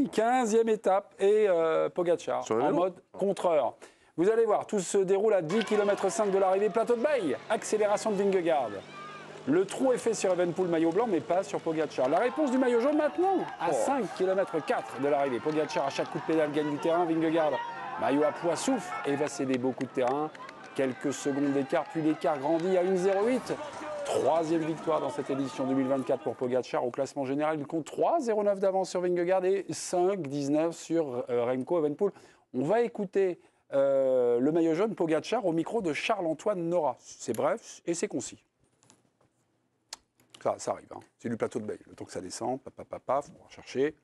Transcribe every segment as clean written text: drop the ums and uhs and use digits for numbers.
oui, 15e étape et Pogacar en mode contreur. Vous allez voir, tout se déroule à 10,5 km de l'arrivée, plateau de Bay, accélération de Vingegaard. Le trou est fait sur Evenepoel maillot blanc, mais pas sur Pogacar. La réponse du maillot jaune maintenant, à 5,4 km de l'arrivée. Pogacar, à chaque coup de pédale, gagne du terrain. Vingegaard, maillot à poids, souffre et va céder beaucoup de terrain. Quelques secondes d'écart, puis l'écart grandit à 1,08. Troisième victoire dans cette édition 2024 pour Pogacar. Au classement général, il compte 3,09 d'avance sur Vingegaard et 5,19 sur Remco Evenepoel. On va écouter le maillot jaune Pogacar au micro de Charles-Antoine Nora. C'est bref et c'est concis. Ça arrive, hein. C'est du plateau de Bay. Le temps que ça descend, on va chercher.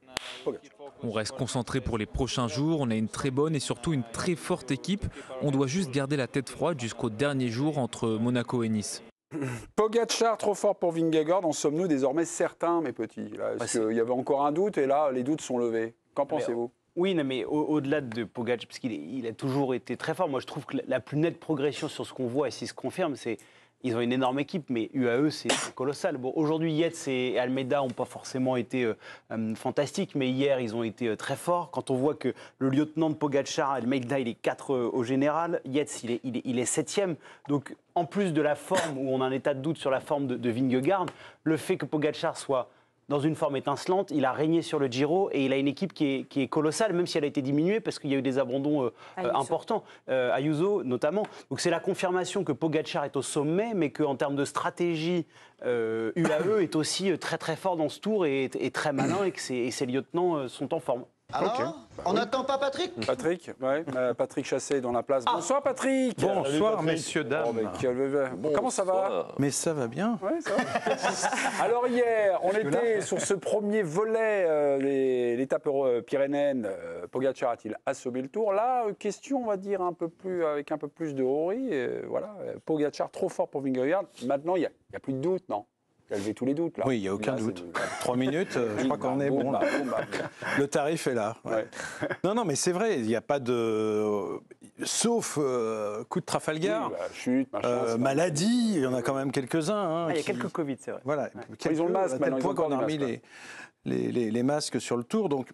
Pogacar. On reste concentré pour les prochains jours. On a une très bonne et surtout une très forte équipe. On doit juste garder la tête froide jusqu'au dernier jour entre Monaco et Nice. Pogacar, trop fort pour Vingegaard. En sommes-nous désormais certains, mes petits? Parce qu'il y avait encore un doute et là, les doutes sont levés. Qu'en pensez-vous? Oui, non, mais au-delà de Pogacar, parce qu'il a toujours été très fort, moi je trouve que la plus nette progression sur ce qu'on voit et si se confirme, c'est ils ont une énorme équipe, mais UAE, c'est colossal. Bon, aujourd'hui, Yates et Almeida n'ont pas forcément été fantastiques, mais hier, ils ont été très forts. Quand on voit que le lieutenant de Pogacar, Almeida, il est 4 au général, Yates, il est 7e. Donc, en plus de la forme, où on a un état de doute sur la forme de Vingegaard, le fait que Pogacar soit dans une forme étincelante, il a régné sur le Giro et il a une équipe qui est colossale, même si elle a été diminuée parce qu'il y a eu des abandons importants, Ayuso notamment. Donc c'est la confirmation que Pogacar est au sommet, mais qu'en termes de stratégie, UAE est aussi très très fort dans ce tour et très malin et que ses lieutenants sont en forme. Alors, okay. On n'attend pas Patrick? Patrick, ouais, Patrick Chassé dans la place. Bonsoir Patrick. Bonsoir Patrick. messieurs, dames. Comment ça va? Mais ça va bien. Ouais, ça va. Alors hier, on était sur ce premier volet, l'étape pyrénéenne. Pogacar a-t-il assommé le tour? Là, question, on va dire, avec un peu plus de horreur. Voilà, Pogacar trop fort pour Vingegaard. Maintenant, il n'y a plus de doute, non? Il a levé tous les doutes, là. Oui, il n'y a aucun doute. 3 minutes, je crois qu'on est bon. Là. Le tarif est là. Ouais. Non, mais c'est vrai, il n'y a pas de... Sauf coup de Trafalgar, oui, chute, machin, maladie, il y en a quand même quelques-uns. Hein, il y a quelques Covid, c'est vrai. Voilà, ils ont le masque, à tel point qu'on a remis les masques sur le tour, donc...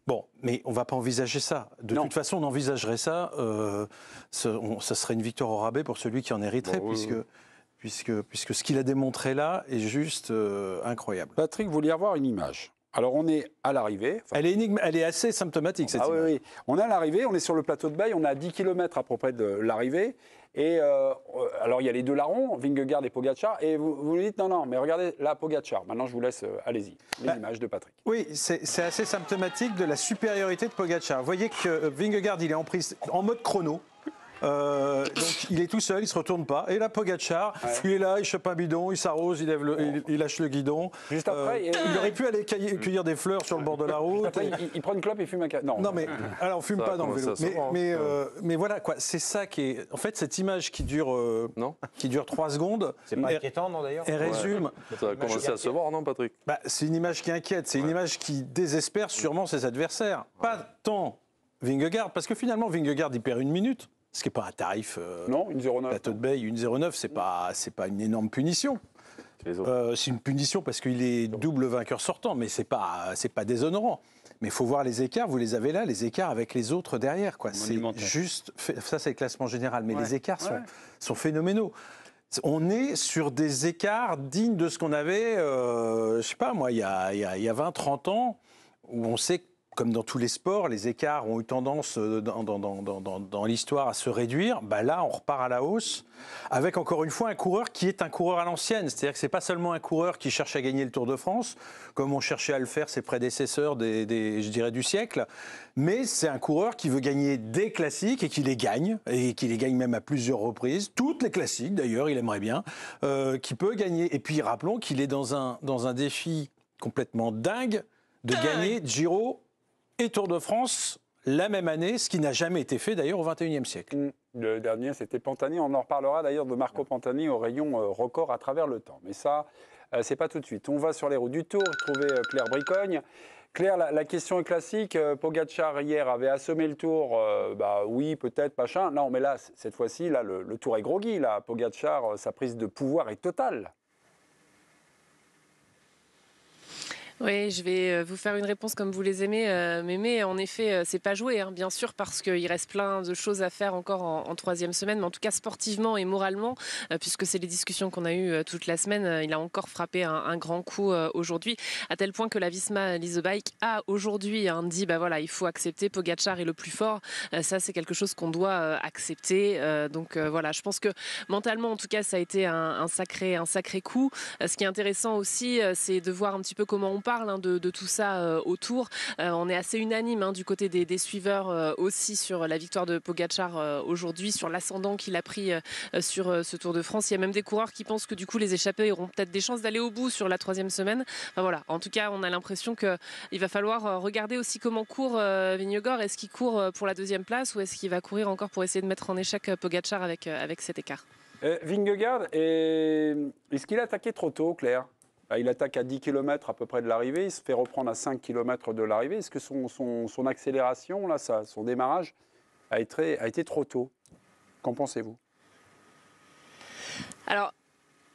Bon, mais on ne va pas envisager ça. De toute façon, on envisagerait ça, ça serait une victoire au rabais pour celui qui en hériterait, puisque ce qu'il a démontré là est juste incroyable. Patrick, vous vouliez avoir une image. Alors on est à l'arrivée. Elle est assez symptomatique cette image. Oui. On est à l'arrivée, on est sur le plateau de Bay, on est à 10 km à peu près de l'arrivée. Et alors il y a les deux larrons, Vingegaard et Pogacar, et vous nous dites non, mais regardez là Pogacar. Maintenant je vous laisse, allez-y, les images de Patrick. Oui, c'est assez symptomatique de la supériorité de Pogacar. Vous voyez que Vingegaard il est en prise en mode chrono. Donc il est tout seul, il se retourne pas. Et là Pogacar, il est là, il chope un bidon, il s'arrose, il lâche le guidon. Juste après, il aurait pu aller cueillir des fleurs sur le bord de la route. Après, il prend une clope et fume un... Non mais alors on fume pas dans le vélo. Mais voilà quoi, c'est ça qui est. En fait cette image qui dure 3 secondes. C'est pas inquiétant non d'ailleurs. Elle résume. Ça va commencer à se voir, non Patrick? C'est une image qui inquiète, c'est une image qui désespère sûrement ses adversaires. Pas tant Vingegaard, parce que finalement Vingegaard il perd 1 minute. Ce qui n'est pas un tarif. Non, 1,09. Plateau de Bay, 1,09, c'est pas une énorme punition. C'est une punition parce qu'il est double vainqueur sortant, mais c'est pas déshonorant. Mais il faut voir les écarts, vous les avez là, les écarts avec les autres derrière. C'est juste, ça c'est le classement général, mais les écarts sont phénoménaux. On est sur des écarts dignes de ce qu'on avait, je sais pas moi, il y a 20-30 ans, où on sait que comme dans tous les sports, les écarts ont eu tendance dans l'histoire à se réduire. Là, on repart à la hausse, avec encore une fois un coureur qui est un coureur à l'ancienne. C'est-à-dire que ce n'est pas seulement un coureur qui cherche à gagner le Tour de France, comme ont cherché à le faire ses prédécesseurs je dirais, du siècle, mais c'est un coureur qui veut gagner des classiques et qui les gagne même à plusieurs reprises. Toutes les classiques, d'ailleurs, il aimerait bien, qui peut gagner. Et puis, rappelons qu'il est dans un défi complètement dingue de gagner Giro et Tour de France la même année, ce qui n'a jamais été fait d'ailleurs au XXIe siècle. Le dernier, c'était Pantani. On en reparlera d'ailleurs de Marco Pantani au rayon record à travers le temps. Mais ça, c'est pas tout de suite. On va sur les routes du Tour, trouver Claire Bricogne. Claire, la question est classique. Pogacar hier avait assommé le Tour. Oui, peut-être, machin. Non, mais là, cette fois-ci, là, le Tour est groggy. Là, Pogacar, sa prise de pouvoir est totale. Oui, je vais vous faire une réponse comme vous les aimez, Mémé. En effet, c'est pas joué, hein, bien sûr, parce qu'il reste plein de choses à faire encore en troisième semaine, mais en tout cas sportivement et moralement, puisque c'est les discussions qu'on a eues toute la semaine, il a encore frappé un grand coup aujourd'hui, à tel point que la Visma Lease Bike a aujourd'hui dit, bah voilà, il faut accepter, Pogačar est le plus fort. Ça, c'est quelque chose qu'on doit accepter. Donc voilà, je pense que mentalement, en tout cas, ça a été un sacré coup. Ce qui est intéressant aussi, c'est de voir un petit peu comment on parle de tout ça autour. On est assez unanime du côté des suiveurs aussi sur la victoire de Pogačar aujourd'hui, sur l'ascendant qu'il a pris sur ce Tour de France. Il y a même des coureurs qui pensent que du coup les échappés auront peut-être des chances d'aller au bout sur la troisième semaine. Enfin, voilà. En tout cas, on a l'impression qu'il va falloir regarder aussi comment court Vingegaard. Est-ce qu'il court pour la deuxième place ou est-ce qu'il va courir encore pour essayer de mettre en échec Pogačar avec cet écart? Vingegaard, est-ce qu'il a attaqué trop tôt, Claire? Il attaque à 10 km à peu près de l'arrivée, il se fait reprendre à 5 km de l'arrivée. Est-ce que son accélération, là, son démarrage, a été trop tôt? Qu'en pensez-vous? Alors,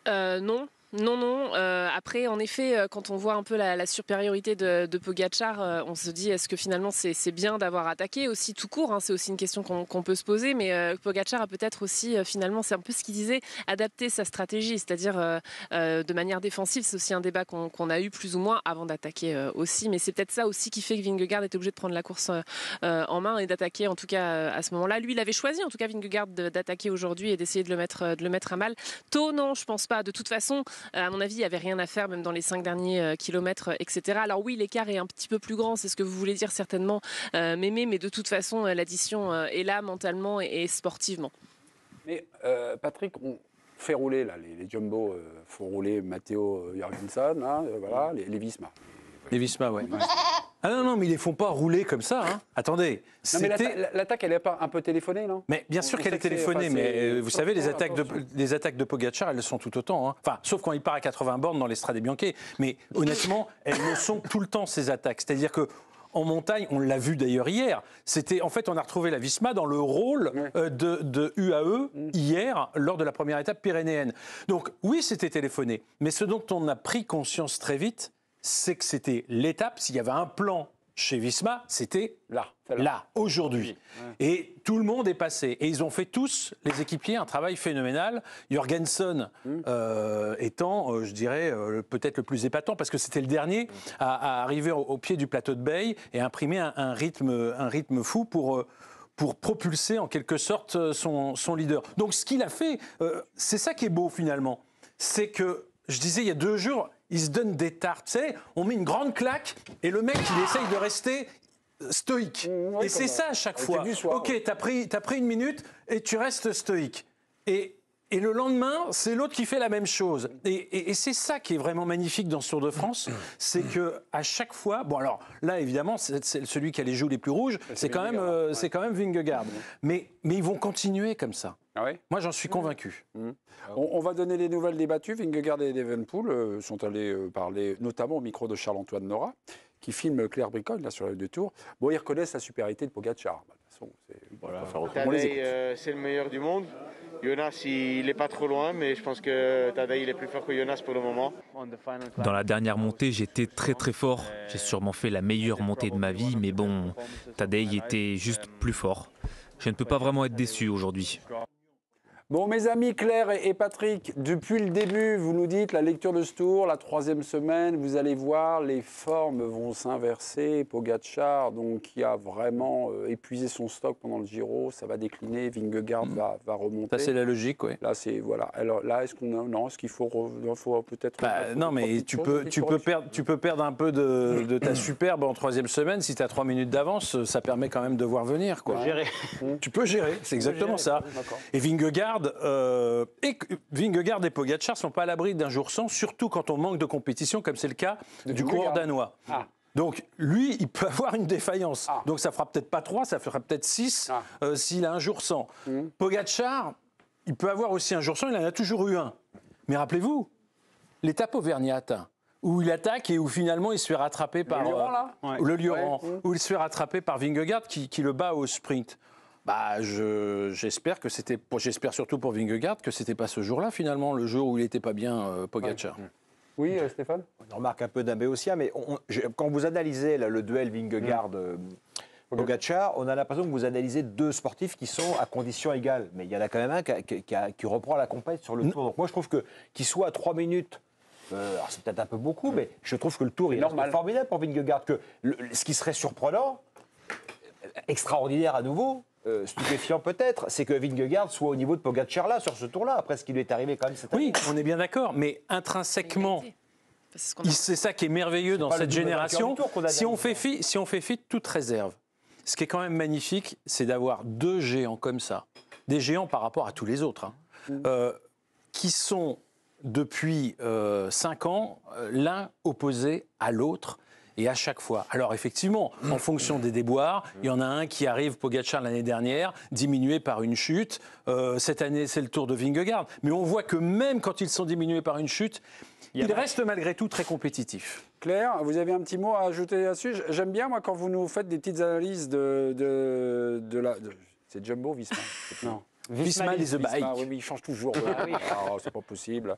non. Non. Après, en effet, quand on voit un peu la supériorité de Pogačar, on se dit, est-ce que finalement c'est bien d'avoir attaqué aussi tout court, c'est aussi une question qu'on peut se poser, mais Pogačar a peut-être aussi, finalement, c'est un peu ce qu'il disait, adapté sa stratégie, c'est-à-dire de manière défensive. C'est aussi un débat qu'on a eu plus ou moins avant d'attaquer aussi, mais c'est peut-être ça aussi qui fait que Vingegaard est obligé de prendre la course en main et d'attaquer, en tout cas à ce moment-là. Lui, il avait choisi, en tout cas Vingegaard, d'attaquer aujourd'hui et d'essayer de le mettre à mal. Tôt, non, je pense pas. De toute façon, à mon avis, il n'y avait rien à faire, même dans les 5 derniers kilomètres, etc. Alors oui, l'écart est un petit peu plus grand, c'est ce que vous voulez dire certainement, Mémé, mais de toute façon, l'addition est là mentalement et sportivement. Mais Patrick, on fait rouler, là, les Jumbo font rouler Matteo Jorgensen, voilà, les Visma. Les Visma, oui. Ah non, mais ils ne les font pas rouler comme ça. Attendez. Non, mais l'attaque, elle n'est pas un peu téléphonée, non? Mais bien sûr qu'elle est téléphonée, mais vous savez, les attaques de Pogačar, elles le sont tout autant. Enfin, sauf quand il part à 80 bornes dans l'Estrade Bianche. Mais honnêtement, elles le sont tout le temps, ces attaques. C'est-à-dire que en montagne, on l'a vu d'ailleurs hier, en fait, on a retrouvé la Visma dans le rôle de UAE hier, lors de la première étape pyrénéenne. Donc oui, c'était téléphoné, mais ce dont on a pris conscience très vite, c'est que c'était l'étape, s'il y avait un plan chez Visma, c'était là, aujourd'hui. Et tout le monde est passé. Et ils ont fait tous, les équipiers, un travail phénoménal. Jorgensen étant, je dirais, peut-être le plus épatant, parce que c'était le dernier à arriver au pied du plateau de Bay et à imprimer un rythme fou pour propulser en quelque sorte son leader. Donc ce qu'il a fait, c'est ça qui est beau finalement. C'est que, je disais il y a 2 jours, il se donne des tartes. Tu sais, on met une grande claque et le mec, il essaye de rester stoïque. Et c'est ça à chaque fois. Ok, t'as pris 1 minute et tu restes stoïque. Et le lendemain, c'est l'autre qui fait la même chose. Et c'est ça qui est vraiment magnifique dans ce Tour de France, c'est qu'à chaque fois... Bon alors, là, évidemment, c'est celui qui a les joues les plus rouges, c'est quand même Vingegaard. Mais ils vont continuer comme ça. Ah ouais? Moi, j'en suis convaincu. On va donner les nouvelles débattues. Vingegaard et Evenepoel sont allés parler, notamment au micro de Charles-Antoine Nora, qui filme Claire Bricole là, sur le Tour. Bon, ils reconnaissent la supériorité de Pogačar. De toute façon, c'est le meilleur du monde. Jonas, il n'est pas trop loin, mais je pense que Tadej, il est plus fort que Jonas pour le moment. Dans la dernière montée, j'étais très fort. J'ai sûrement fait la meilleure montée de ma vie, mais bon, Tadej était juste plus fort. Je ne peux pas vraiment être déçu aujourd'hui. Bon, mes amis Claire et Patrick, depuis le début, vous nous dites la lecture de ce Tour, la 3e semaine, vous allez voir, les formes vont s'inverser. Pogačar, donc, qui a vraiment épuisé son stock pendant le Giro, ça va décliner. Vingegaard va remonter. Ça, c'est la logique, oui. Là, c'est voilà. Alors là, est-ce qu'il faut peut-être non, mais tu peux perdre un peu de ta superbe en 3e semaine si tu as 3 minutes d'avance. Ça permet quand même de voir venir, quoi. Tu peux gérer, c'est exactement ça. Et Vingegaard et Pogačar ne sont pas à l'abri d'un jour sans, surtout quand on manque de compétition, comme c'est le cas du coureur danois. Donc lui, il peut avoir une défaillance. Donc ça fera peut-être pas 3, ça fera peut-être 6 s'il a un jour sans. Pogačar, il peut avoir aussi un jour sans, il en a toujours eu un. Mais rappelez-vous, l'étape auvergnate, où il attaque et où finalement il se fait rattraper par le Lioran, où il se fait rattraper par Vingegaard qui le bat au sprint. J'espère surtout pour Vingegaard que c'était pas ce jour-là finalement, le jour où il était pas bien Pogačar. Oui, Stéphane. On remarque un peu d'un béotien, mais quand vous analysez là, le duel Vingegaard-Pogačar, on a l'impression que vous analysez deux sportifs qui sont à conditions égales. Mais il y en a quand même un qui reprend la compète sur le tour. Donc moi, je trouve qu'il soit à 3 minutes. Alors c'est peut-être un peu beaucoup, mais je trouve que le tour est formidable pour Vingegaard. Ce qui serait surprenant, extraordinaire à nouveau, stupéfiant peut-être, c'est que Vingegaard soit au niveau de Pogačar là, sur ce tour-là, après ce qui lui est arrivé quand même cette année. Oui, on est bien d'accord, mais intrinsèquement, c'est ça qui est merveilleux dans cette génération. Si on fait fi de toute réserve, ce qui est quand même magnifique, c'est d'avoir deux géants comme ça, des géants par rapport à tous les autres, qui sont depuis 5 ans l'un opposé à l'autre. Et à chaque fois. Alors effectivement, en fonction des déboires, il y en a un qui arrive, Pogačar l'année dernière, diminué par une chute. Cette année, c'est le tour de Vingegaard. Mais on voit que même quand ils sont diminués par une chute, ils restent malgré tout très compétitifs. Claire, vous avez un petit mot à ajouter là-dessus? J'aime bien, moi, quand vous nous faites des petites analyses c'est Jumbo Visma? Non. Visma is a bike. Oui, mais ils changent toujours. C'est pas possible.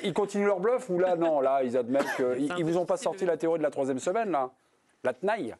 Ils continuent leur bluff ou là, non, là, ils admettent qu'ils vous ont pas sorti la théorie de la 3e semaine, là? La tenaille?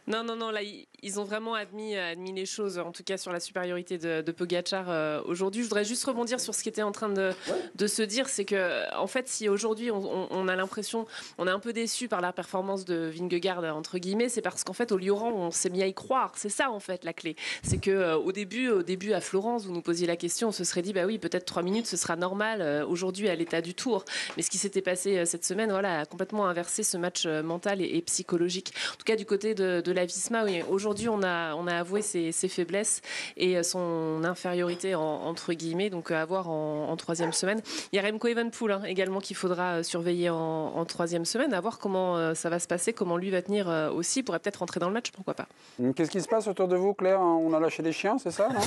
Non, là, ils ont vraiment admis les choses, en tout cas sur la supériorité de Pogačar aujourd'hui. Je voudrais juste rebondir sur ce qui était en train de se dire, c'est que, en fait, si aujourd'hui on a l'impression, on est un peu déçu par la performance de Vingegaard, entre guillemets, c'est parce qu'en fait, au Lioran, on s'est mis à y croire. C'est ça, en fait, la clé. C'est que au début, à Florence, vous nous posiez la question, on se serait dit, bah oui, peut-être 3 minutes, ce sera normal aujourd'hui à l'état du tour. Mais ce qui s'était passé cette semaine, voilà, a complètement inversé ce match mental et psychologique. En tout cas, du côté de la Visma, oui, aujourd'hui on a avoué ses faiblesses et son infériorité entre guillemets, donc à voir en 3e semaine. Il y a Remco Evenepoel également qu'il faudra surveiller en 3e semaine, à voir comment ça va se passer, comment lui va tenir aussi, il pourrait peut-être rentrer dans le match, pourquoi pas. Qu'est-ce qui se passe autour de vous, Claire? On a lâché des chiens, c'est ça, non?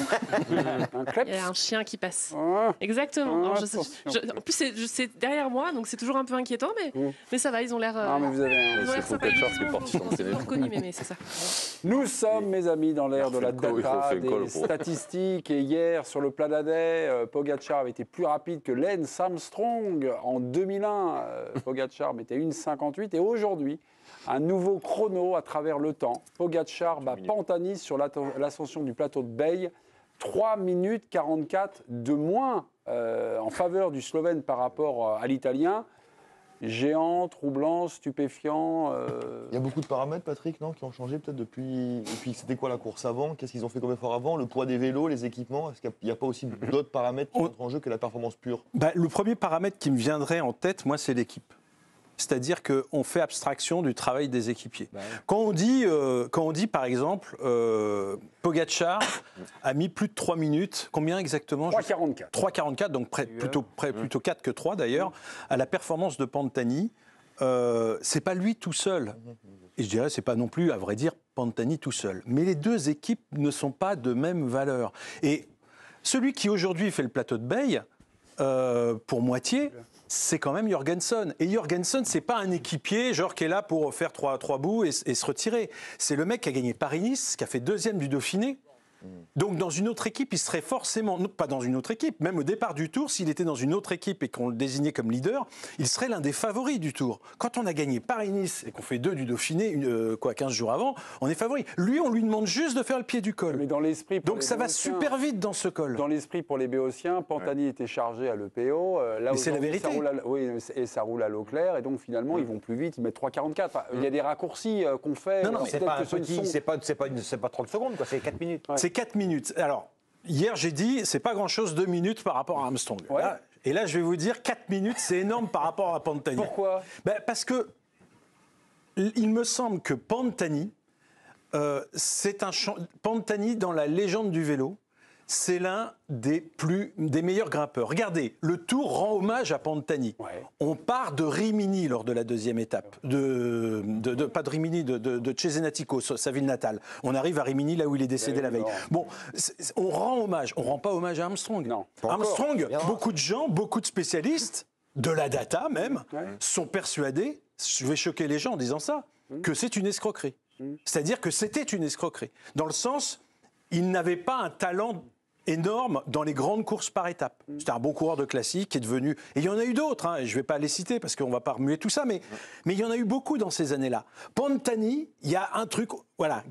Il y a un chien qui passe. Ouais. Exactement. En plus c'est derrière moi, donc c'est toujours un peu inquiétant, mais ça va, ils ont l'air. Mais vous avez sympa. C'est reconnu, mais c'est ça. Nous sommes, mes amis, dans l'ère de la data, des statistiques. Et hier, sur le plat d'Adé, Pogačar avait été plus rapide que Lance Armstrong. En 2001, Pogačar mettait 1,58. Et aujourd'hui, un nouveau chrono à travers le temps. Pogačar bat Pantani sur l'ascension du plateau de Bay. 3 minutes 44 de moins en faveur du Slovène par rapport à l'Italien. Géant, troublant, stupéfiant. Il y a beaucoup de paramètres, Patrick, non, qui ont changé peut-être depuis. Et puis c'était quoi la course avant? Qu'est-ce qu'ils ont fait comme effort avant? Le poids des vélos, les équipements? Est-ce qu'il n'y a pas aussi d'autres paramètres qui entrent en jeu que la performance pure? Le premier paramètre qui me viendrait en tête, moi, c'est l'équipe. C'est-à-dire qu'on fait abstraction du travail des équipiers. Quand on dit, par exemple, Pogačar a mis plus de 3 minutes, combien exactement? 3,44. 3,44, donc plutôt 4 que 3 d'ailleurs, à la performance de Pantani. C'est pas lui tout seul. Et je dirais, c'est pas non plus, à vrai dire, Pantani tout seul. Mais les deux équipes ne sont pas de même valeur. Et celui qui aujourd'hui fait le plateau de Bay, pour moitié, c'est quand même Jorgensen. Et Jorgensen, c'est pas un équipier genre qui est là pour faire trois bouts et se retirer. C'est le mec qui a gagné Paris-Nice, qui a fait 2e du Dauphiné. Donc dans une autre équipe, il serait forcément, pas dans une autre équipe, même au départ du Tour, s'il était dans une autre équipe et qu'on le désignait comme leader, il serait l'un des favoris du Tour. Quand on a gagné Paris-Nice et qu'on fait 2 du Dauphiné, 15 jours avant, on est favori. Lui, on lui demande juste de faire le pied du col. Mais dans l'esprit, donc ça va super vite dans ce col. Dans l'esprit pour les Béotiens, Pantani était chargé à l'EPO. Là, c'est la vérité. Et ça roule à l'eau claire, et donc finalement ils vont plus vite, ils mettent 3,44. Il y a des raccourcis qu'on fait. Non, c'est pas un petit, c'est pas 30 secondes, quoi, c'est 4 minutes. C'est 4 minutes. Alors, hier, j'ai dit, c'est pas grand-chose 2 minutes par rapport à Armstrong. Ouais. Et là, je vais vous dire, 4 minutes, c'est énorme par rapport à Pantani. Pourquoi? Parce que il me semble que Pantani, Pantani, dans la légende du vélo, c'est l'un des meilleurs grimpeurs. Regardez, le Tour rend hommage à Pantani. Ouais. On part de Rimini lors de la 2e étape, pas de Rimini, de Cesenatico, sa ville natale. On arrive à Rimini, là où il est décédé la veille. Bon, on rend hommage. On rend pas hommage à Armstrong. Non. Armstrong, beaucoup de gens, beaucoup de spécialistes, de la data même, sont persuadés, je vais choquer les gens en disant ça, que c'est une escroquerie. C'est-à-dire que c'était une escroquerie. Dans le sens, il n'avait pas un talent énorme dans les grandes courses par étapes. C'était un bon coureur de classique qui est devenu... Et il y en a eu d'autres, hein, et je ne vais pas les citer parce qu'on ne va pas remuer tout ça, mais il y en a eu beaucoup dans ces années-là. Pantani, il y a un truc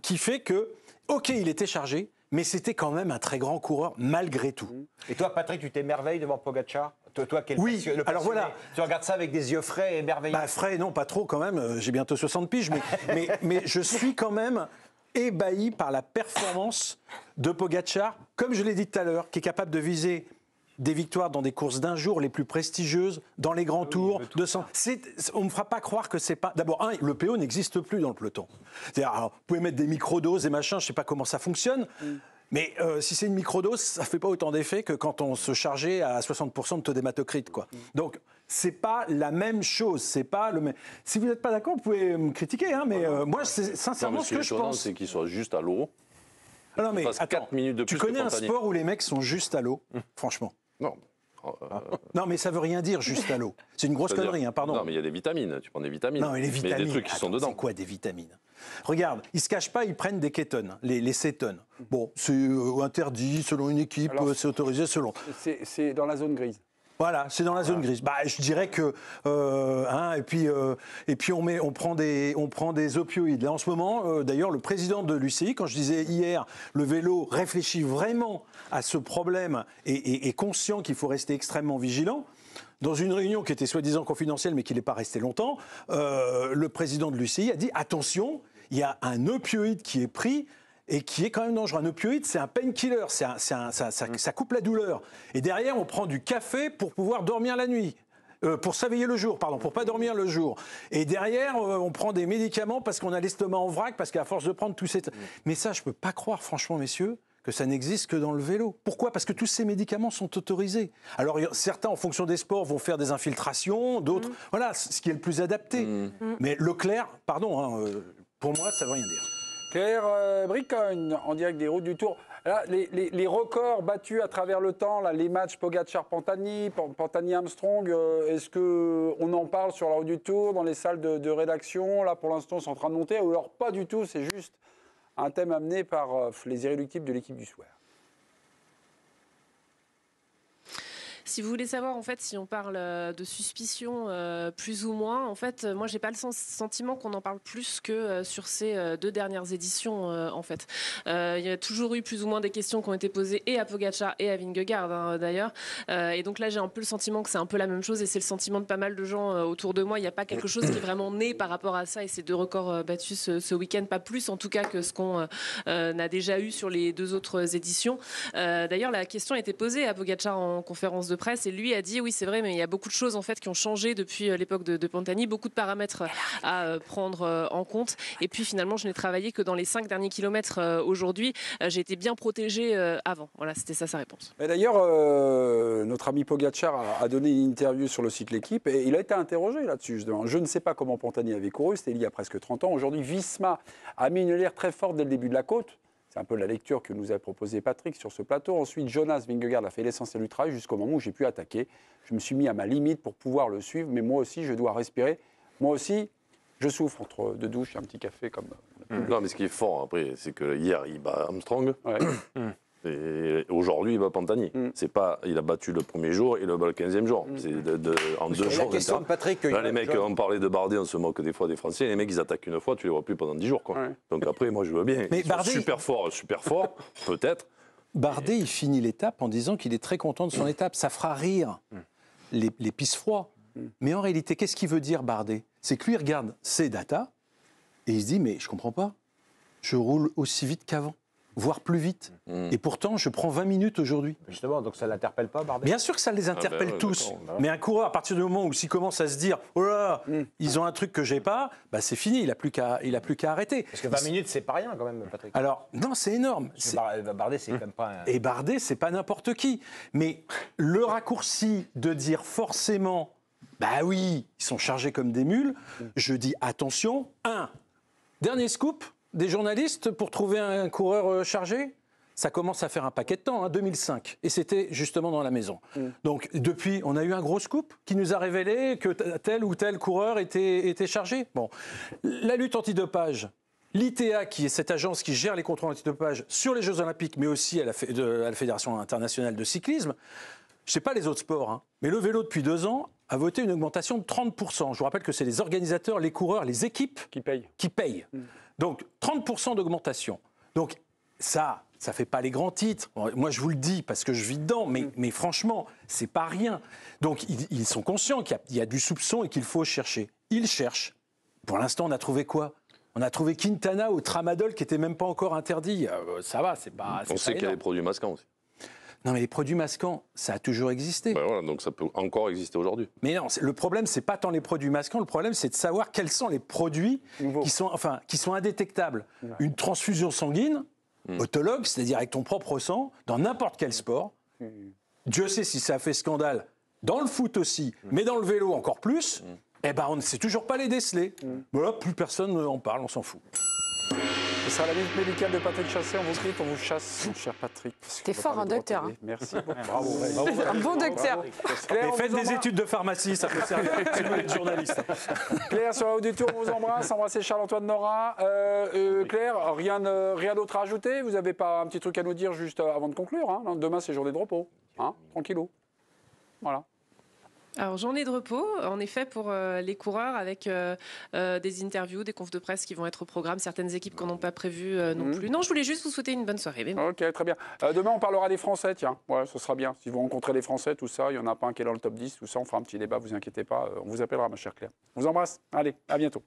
qui fait que, OK, il était chargé, mais c'était quand même un très grand coureur malgré tout. Et toi, Patrick, tu t'émerveilles devant Pogacar ? Toi, quel oui, alors voilà. Tu regardes ça avec des yeux frais et émerveillés. Frais, non, pas trop quand même. J'ai bientôt 60 piges, mais je suis quand même ébahi par la performance de Pogacar, comme je l'ai dit tout à l'heure, qui est capable de viser des victoires dans des courses d'un jour les plus prestigieuses, dans les grands tours. On ne me fera pas croire que c'est pas... D'abord, le PO n'existe plus dans le peloton. C'est-à-dire, vous pouvez mettre des microdoses et machin, je ne sais pas comment ça fonctionne. Mais si c'est une microdose, ça ne fait pas autant d'effet que quand on se chargeait à 60% de taux d'hématocrite, quoi. Donc, c'est pas la même chose. C'est pas le même... Si vous n'êtes pas d'accord, vous pouvez me critiquer, hein, mais moi, c'est sincèrement ce que je pense. C'est qu'il soit juste à l'eau. Non, mais attends, tu connais un sport où les mecs sont juste à l'eau, franchement? Non. Non, mais ça veut rien dire juste à l'eau. C'est une grosse connerie, hein, pardon. Non, mais il y a des vitamines. Tu prends des vitamines. Non, mais les vitamines. Mais des trucs qui sont dedans. C'est quoi des vitamines? Regarde, ils se cachent pas, ils prennent des kétones, les cétones. Bon, c'est interdit selon une équipe, c'est autorisé selon. C'est dans la zone grise. Voilà, c'est dans la zone grise. Je dirais que et puis on prend des opioïdes. Là en ce moment, d'ailleurs, le président de l'UCI, quand je disais hier, le vélo réfléchit vraiment à ce problème et est conscient qu'il faut rester extrêmement vigilant. Dans une réunion qui était soi-disant confidentielle, mais qui n'est pas restée longtemps, le président de l'UCI a dit attention, il y a un opioïde qui est pris. Et qui est quand même dangereux. Un opioïde, c'est un painkiller, ça coupe la douleur. Et derrière, on prend du café pour pouvoir dormir la nuit. Pour s'éveiller le jour, pardon, pour pas dormir le jour. Et derrière, on prend des médicaments parce qu'on a l'estomac en vrac, parce qu'à force de prendre tous ces... Mais ça, je peux pas croire, franchement, messieurs, que ça n'existe que dans le vélo. Pourquoi? Parce que tous ces médicaments sont autorisés. Alors, certains, en fonction des sports, vont faire des infiltrations, d'autres... Voilà, ce qui est le plus adapté. Mais Leclerc, pardon, pour moi, ça veut rien dire. Claire Bricogne, en direct des routes du Tour. Là, les records battus à travers le temps, là, les matchs Pogacar-Pantani, Pantani-Armstrong, est-ce qu'on en parle sur la route du Tour, dans les salles de rédaction? Là, pour l'instant, c'est en train de monter. Ou alors, pas du tout, c'est juste un thème amené par les irréductibles de l'équipe du soir. Si vous voulez savoir, en fait, si on parle de suspicion plus ou moins, en fait, moi, j'ai pas le sentiment qu'on en parle plus que sur ces 2 dernières éditions, en fait. Il y a toujours eu plus ou moins des questions qui ont été posées et à Pogacar et à Vingegaard, hein, d'ailleurs. Et donc là, j'ai un peu le sentiment que c'est un peu la même chose et c'est le sentiment de pas mal de gens autour de moi. Il n'y a pas quelque chose qui est vraiment né par rapport à ça et ces 2 records battus ce week-end, pas plus en tout cas que ce qu'on a déjà eu sur les 2 autres éditions. D'ailleurs, la question a été posée à Pogacar en conférence de presse et lui a dit oui, c'est vrai, mais il y a beaucoup de choses en fait qui ont changé depuis l'époque de Pantani, beaucoup de paramètres à prendre en compte. Et puis finalement, je n'ai travaillé que dans les 5 derniers kilomètres aujourd'hui. J'ai été bien protégé avant. Voilà, c'était ça sa réponse. D'ailleurs, notre ami Pogacar a donné une interview sur le site L'Équipe et il a été interrogé là-dessus justement. Je ne sais pas comment Pantani avait couru, c'était il y a presque 30 ans. Aujourd'hui, Visma a mis une lière très forte dès le début de la côte. C'est un peu la lecture que nous a proposé Patrick sur ce plateau. Ensuite, Jonas Vingegaard a fait l'essentiel du travail jusqu'au moment où j'ai pu attaquer. Je me suis mis à ma limite pour pouvoir le suivre, mais moi aussi, je dois respirer. Moi aussi, je souffre entre 2 douches et un petit café. Comme Non, mais ce qui est fort, après, c'est que hier, il bat Armstrong. Ouais. Et aujourd'hui, il bat Pantani. C'est pas, il a battu le premier jour et il bat le 15e jour. C'est en 2 jours. La question de Patrick, là, les mecs, on parlait de Bardet, on se moque des fois des Français. Les mecs, ils attaquent une fois, tu les vois plus pendant 10 jours. Quoi. Ouais. Donc après, moi, je veux bien. Mais Bardet, super fort, peut-être. Bardet, il finit l'étape en disant qu'il est très content de son étape. Ça fera rire les pisse-froids. Mais en réalité, qu'est-ce qu'il veut dire, Bardet? C'est que lui, il regarde ses datas et il se dit, mais je comprends pas. Je roule aussi vite qu'avant. Voire plus vite. Et pourtant, je prends 20 minutes aujourd'hui. Justement, donc ça ne l'interpelle pas, Bardet? Bien sûr que ça les interpelle tous. Mais un coureur, à partir du moment où s'il commence à se dire « Oh là, ils ont un truc que j'ai pas », bah c'est fini, il n'a plus qu'à arrêter. Parce que 20 minutes, c'est pas rien quand même, Patrick. Alors, non, c'est énorme. Bardet, c'est quand même pas... Et Bardet, c'est pas n'importe qui. Mais le raccourci de dire forcément « Bah oui, ils sont chargés comme des mules », je dis attention, dernier scoop des journalistes pour trouver un coureur chargé, ça commence à faire un paquet de temps, 2005. Et c'était justement dans la maison. Donc depuis, on a eu un gros scoop qui nous a révélé que tel ou tel coureur était chargé. Bon, la lutte antidopage, l'ITA, qui est cette agence qui gère les contrôles antidopage sur les Jeux Olympiques, mais aussi à la Fédération internationale de cyclisme, je ne sais pas les autres sports, hein, mais le vélo, depuis 2 ans, a voté une augmentation de 30%. Je vous rappelle que c'est les organisateurs, les coureurs, les équipes qui payent. Donc, 30% d'augmentation. Donc, ça ne fait pas les grands titres. Moi, je vous le dis parce que je vis dedans, mais franchement, c'est pas rien. Donc, ils sont conscients qu'il y a du soupçon et qu'il faut chercher. Ils cherchent. Pour l'instant, on a trouvé quoi ? On a trouvé Quintana au tramadol qui n'était même pas encore interdit. Ça va, c'est pas. On sait qu'il y a des produits masquants aussi. Non, mais les produits masquants, ça a toujours existé. Ben voilà, donc ça peut encore exister aujourd'hui. Mais non, le problème, c'est pas tant les produits masquants, le problème, c'est de savoir quels sont les produits qui sont indétectables. Ouais. Une transfusion sanguine, autologue, c'est-à-dire avec ton propre sang, dans n'importe quel sport. Dieu sait si ça a fait scandale dans le foot aussi, mais dans le vélo encore plus. Eh ben, on ne sait toujours pas les déceler. Voilà, plus personne n'en parle, on s'en fout. Ce sera la minute médicale de Patrick Chassé. On vous quitte, on vous chasse, mon cher Patrick. T'es fort, un docteur. Hein. Merci beaucoup. Bravo. Un bon docteur. Claire, faites des études de pharmacie, ça peut servir si vous êtes journaliste. Claire, sur la haut du tour, on vous embrasse. Embrassez Charles-Antoine Nora. Claire, rien d'autre à ajouter? Vous n'avez pas un petit truc à nous dire juste avant de conclure, hein? Demain, c'est journée de repos. Hein, tranquillou. Voilà. Alors, journée de repos, en effet, pour les coureurs, avec des interviews, des confs de presse qui vont être au programme, certaines équipes qu'on n'a pas prévues non plus. Non, je voulais juste vous souhaiter une bonne soirée. Mais... Ok, très bien. Demain, on parlera des Français, tiens. Ouais, ce sera bien. Si vous rencontrez les Français, tout ça, il y en a pas un qui est dans le top 10, tout ça, on fera un petit débat, vous inquiétez pas. On vous appellera, ma chère Claire. On vous embrasse. Allez, à bientôt.